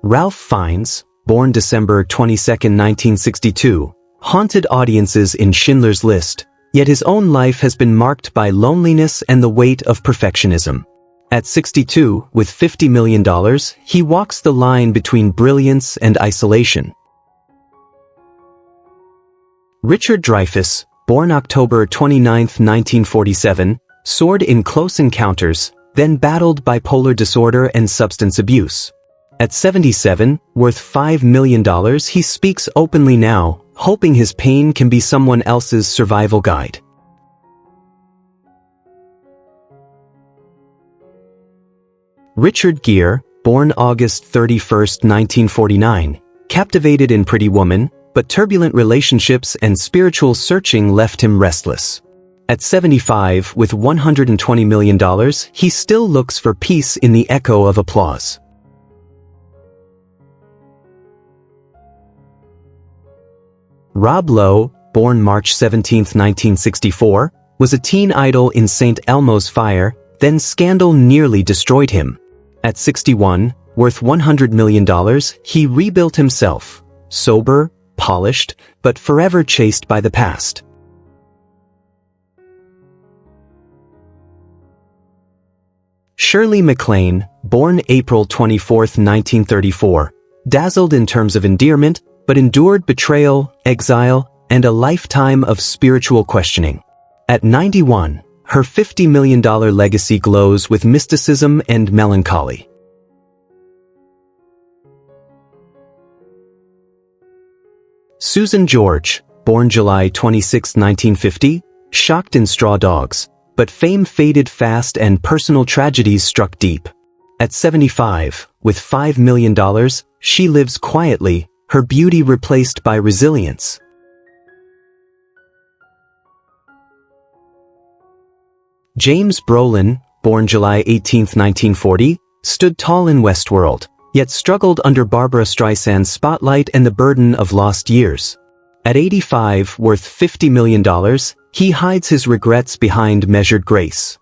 Ralph Fiennes, born December 22, 1962, haunted audiences in Schindler's List, yet his own life has been marked by loneliness and the weight of perfectionism. At 62, with $50 million, he walks the line between brilliance and isolation. Richard Dreyfuss, born October 29, 1947, soared in Close Encounters, then battled bipolar disorder and substance abuse. At 77, worth $5 million, he speaks openly now, hoping his pain can be someone else's survival guide. Richard Gere, born August 31, 1949, captivated in Pretty Woman, but turbulent relationships and spiritual searching left him restless. At 75, with $120 million, he still looks for peace in the echo of applause. Rob Lowe, born March 17, 1964, was a teen idol in St. Elmo's Fire, then scandal nearly destroyed him. At 61, worth $100 million, he rebuilt himself, sober, polished, but forever chased by the past. Shirley MacLaine, born April 24, 1934, dazzled in terms of endearment, but endured betrayal, exile, and a lifetime of spiritual questioning. At 91, her $50 million legacy glows with mysticism and melancholy. Susan George, born July 26, 1950, shocked in Straw Dogs, but fame faded fast and personal tragedies struck deep. At 75, with $5 million, she lives quietly, her beauty replaced by resilience. James Brolin, born July 18, 1940, stood tall in Westworld, yet struggled under Barbra Streisand's spotlight and the burden of lost years. At 85, worth $50 million, he hides his regrets behind measured grace.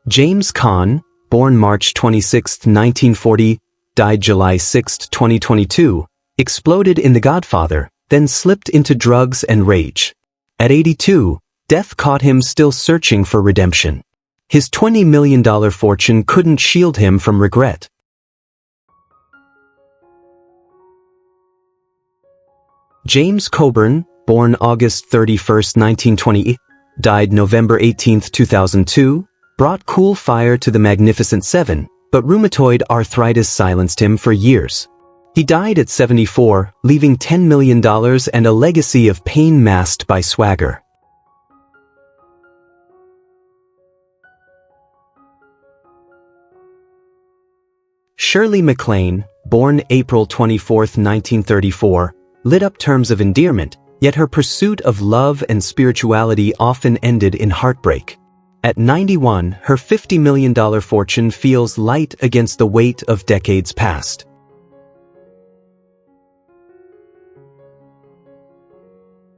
James Caan, born March 26, 1940, died July 6, 2022, exploded in The Godfather, then slipped into drugs and rage. At 82, death caught him still searching for redemption. His $20 million fortune couldn't shield him from regret. James Coburn, born August 31, 1920, died November 18, 2002, brought cool fire to the Magnificent Seven, but rheumatoid arthritis silenced him for years. He died at 74, leaving $10 million and a legacy of pain masked by swagger. Shirley MacLaine, born April 24, 1934, lit up terms of endearment, yet her pursuit of love and spirituality often ended in heartbreak. At 91, her $50 million fortune feels light against the weight of decades past.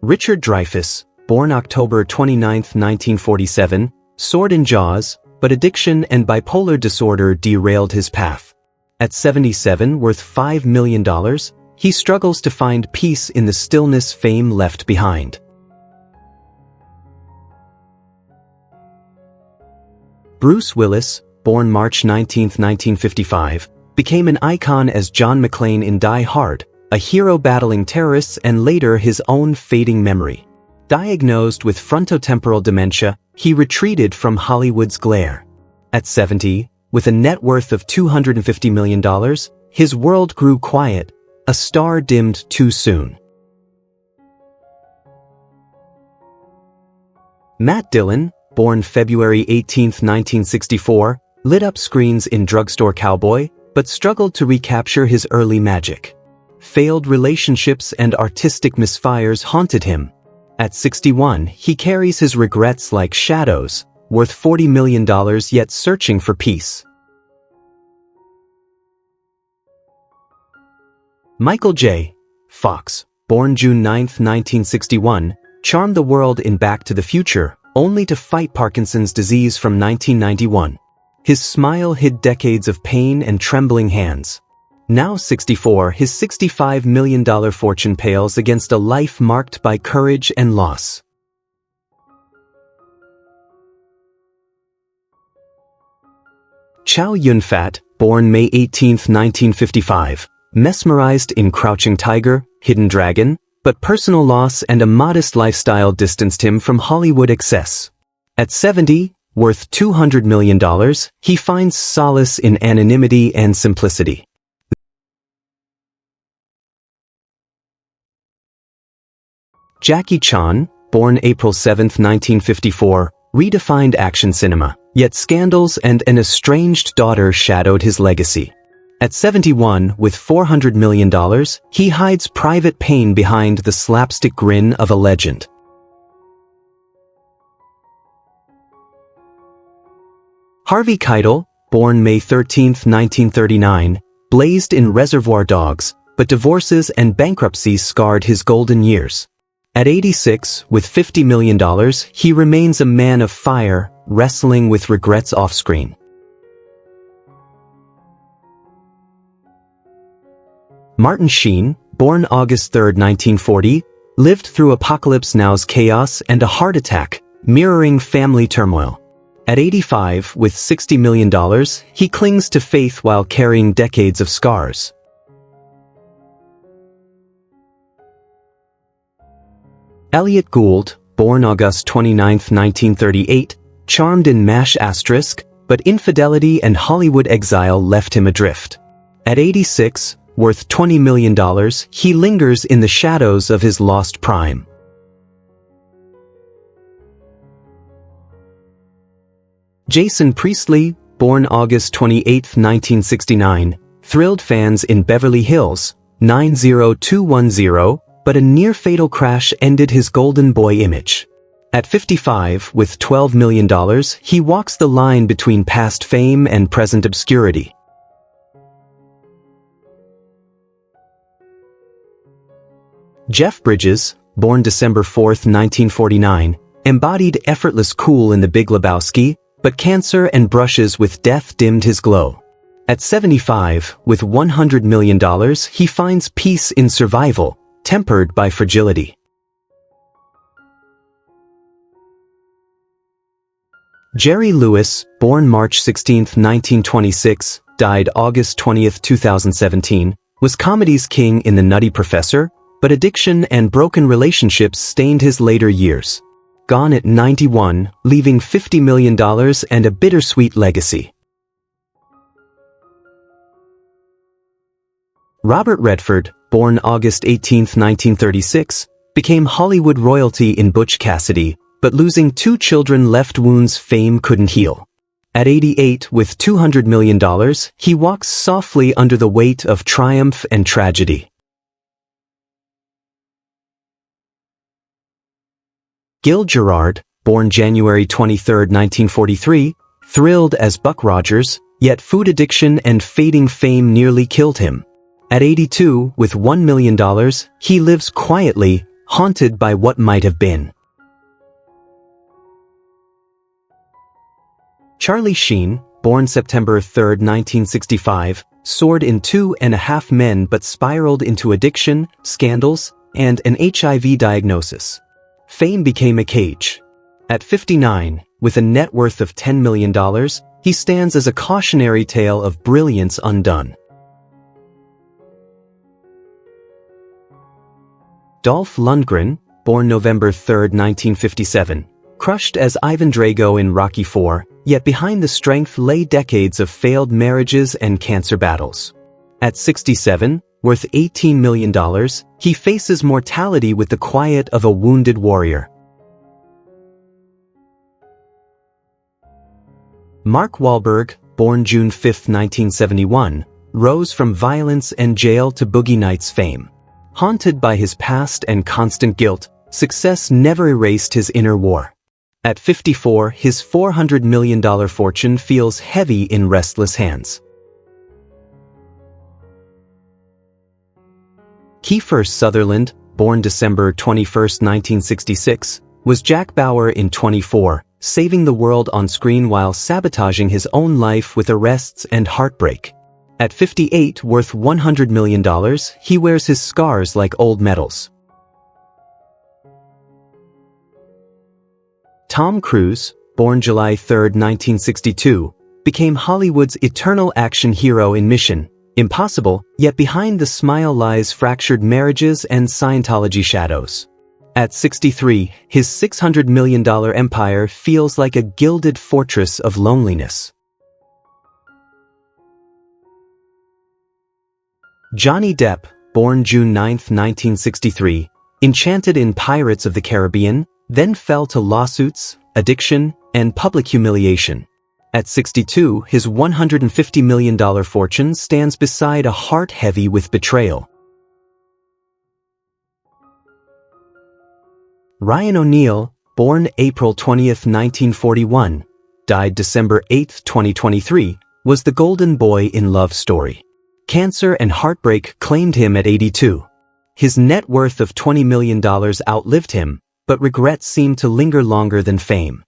Richard Dreyfuss, born October 29, 1947, soared in Jaws, but addiction and bipolar disorder derailed his path. At 77, worth $5 million, he struggles to find peace in the stillness fame left behind. Bruce Willis, born March 19, 1955, became an icon as John McClane in Die Hard, a hero battling terrorists and later his own fading memory. Diagnosed with frontotemporal dementia, he retreated from Hollywood's glare. At 70, with a net worth of $250 million, his world grew quiet, a star dimmed too soon. Matt Dillon, born February 18, 1964, lit up screens in Drugstore Cowboy, but struggled to recapture his early magic. Failed relationships and artistic misfires haunted him. At 61, he carries his regrets like shadows, worth $40 million yet searching for peace. Michael J. Fox, born June 9, 1961, charmed the world in Back to the Future, only to fight Parkinson's disease from 1991. His smile hid decades of pain and trembling hands. Now 64, his $65 million fortune pales against a life marked by courage and loss. Chow Yun-fat, born May 18, 1955, mesmerized in Crouching Tiger, Hidden Dragon, but personal loss and a modest lifestyle distanced him from Hollywood excess. At 70, worth $200 million, he finds solace in anonymity and simplicity. Jackie Chan, born April 7, 1954, redefined action cinema, yet scandals and an estranged daughter shadowed his legacy. At 71, with $400 million, he hides private pain behind the slapstick grin of a legend. Harvey Keitel, born May 13, 1939, blazed in Reservoir Dogs, but divorces and bankruptcy scarred his golden years. At 86, with $50 million, he remains a man of fire, wrestling with regrets off-screen. Martin Sheen, born August 3, 1940, lived through Apocalypse Now's chaos and a heart attack, mirroring family turmoil. At 85, with $60 million, he clings to faith while carrying decades of scars. Elliot Gould, born August 29, 1938, charmed in MASH*, but infidelity and Hollywood exile left him adrift. At 86, worth $20 million, he lingers in the shadows of his lost prime. Jason Priestley, born August 28, 1969, thrilled fans in Beverly Hills, 90210, but a near-fatal crash ended his golden boy image. At 55, with $12 million, he walks the line between past fame and present obscurity. Jeff Bridges, born December 4, 1949, embodied effortless cool in The Big Lebowski, but cancer and brushes with death dimmed his glow. At 75, with $100 million, he finds peace in survival, tempered by fragility. Jerry Lewis, born March 16, 1926, died August 20, 2017, was comedy's king in The Nutty Professor, but addiction and broken relationships stained his later years. Gone at 91, leaving $50 million and a bittersweet legacy. Robert Redford, born August 18, 1936, became Hollywood royalty in Butch Cassidy, but losing 2 children left wounds fame couldn't heal. At 88, with $200 million, he walks softly under the weight of triumph and tragedy. Gil Gerard, born January 23, 1943, thrilled as Buck Rogers, yet food addiction and fading fame nearly killed him. At 82, with $1 million, he lives quietly, haunted by what might have been. Charlie Sheen, born September 3, 1965, soared in 2.5 Men but spiraled into addiction, scandals, and an HIV diagnosis. Fame became a cage. At 59, with a net worth of $10 million, he stands as a cautionary tale of brilliance undone. Dolph Lundgren, born November 3, 1957, crushed as Ivan Drago in Rocky IV, yet behind the strength lay decades of failed marriages and cancer battles. At 67, worth $18 million, he faces mortality with the quiet of a wounded warrior. Mark Wahlberg, born June 5, 1971, rose from violence and jail to Boogie Nights fame. Haunted by his past and constant guilt, success never erased his inner war. At 54, his $400 million fortune feels heavy in restless hands. Kiefer Sutherland, born December 21, 1966, was Jack Bauer in 24, saving the world on screen while sabotaging his own life with arrests and heartbreak. At 58, worth $100 million, he wears his scars like old medals. Tom Cruise, born July 3, 1962, became Hollywood's eternal action hero in Mission Impossible, yet behind the smile lies fractured marriages and Scientology shadows. At 63, his $600 million empire feels like a gilded fortress of loneliness. Johnny Depp, born June 9, 1963, enchanted in Pirates of the Caribbean, then fell to lawsuits, addiction, and public humiliation. At 62, his $150 million fortune stands beside a heart heavy with betrayal. Ryan O'Neal, born April 20, 1941, died December 8, 2023, was the golden boy in Love Story. Cancer and heartbreak claimed him at 82. His net worth of $20 million outlived him, but regrets seemed to linger longer than fame.